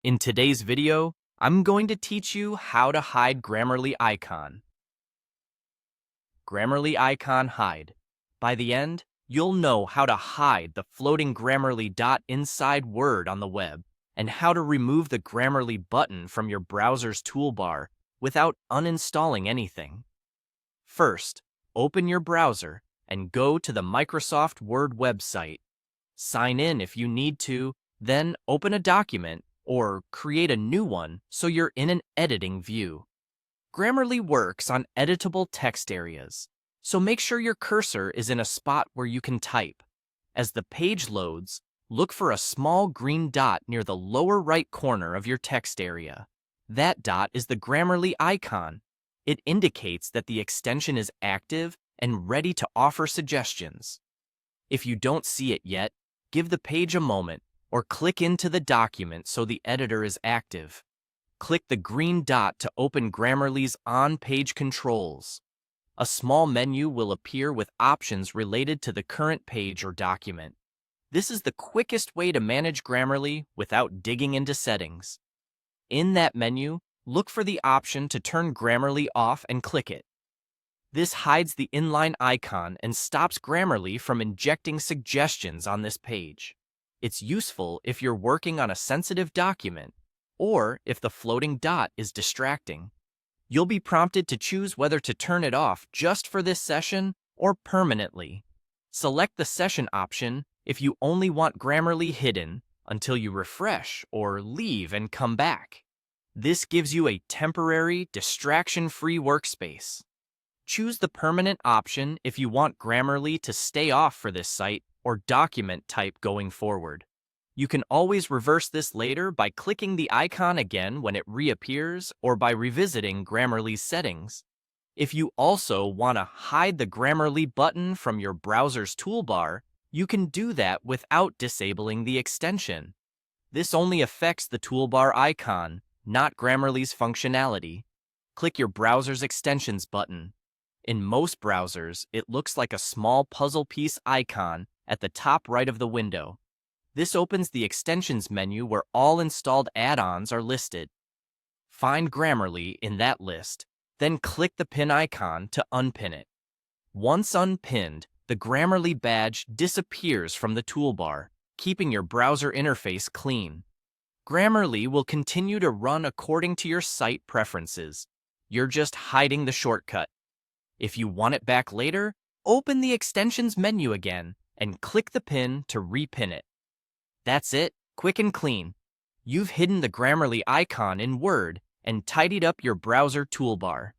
In today's video, I'm going to teach you how to hide Grammarly icon. Grammarly icon hide. By the end, you'll know how to hide the floating Grammarly dot inside Word on the web and how to remove the Grammarly button from your browser's toolbar without uninstalling anything. First, open your browser and go to the Microsoft Word website. Sign in if you need to, then open a document or create a new one so you're in an editing view. Grammarly works on editable text areas, so make sure your cursor is in a spot where you can type. As the page loads, look for a small green dot near the lower right corner of your text area. That dot is the Grammarly icon. It indicates that the extension is active and ready to offer suggestions. If you don't see it yet, give the page a moment or click into the document so the editor is active. Click the green dot to open Grammarly's on-page controls. A small menu will appear with options related to the current page or document. This is the quickest way to manage Grammarly without digging into settings. In that menu, look for the option to turn Grammarly off and click it. This hides the inline icon and stops Grammarly from injecting suggestions on this page. It's useful if you're working on a sensitive document or if the floating dot is distracting. You'll be prompted to choose whether to turn it off just for this session or permanently. Select the session option if you only want Grammarly hidden until you refresh or leave and come back. This gives you a temporary, distraction-free workspace. Choose the permanent option if you want Grammarly to stay off for this site or document type going forward. You can always reverse this later by clicking the icon again when it reappears or by revisiting Grammarly's settings. If you also want to hide the Grammarly button from your browser's toolbar, you can do that without disabling the extension. This only affects the toolbar icon, not Grammarly's functionality. Click your browser's extensions button. In most browsers, it looks like a small puzzle piece icon at the top right of the window. This opens the extensions menu where all installed add-ons are listed. Find Grammarly in that list, then click the pin icon to unpin it. Once unpinned, the Grammarly badge disappears from the toolbar, keeping your browser interface clean. Grammarly will continue to run according to your site preferences. You're just hiding the shortcut. If you want it back later, open the extensions menu again and click the pin to repin it. That's it, quick and clean. You've hidden the Grammarly icon in Word and tidied up your browser toolbar.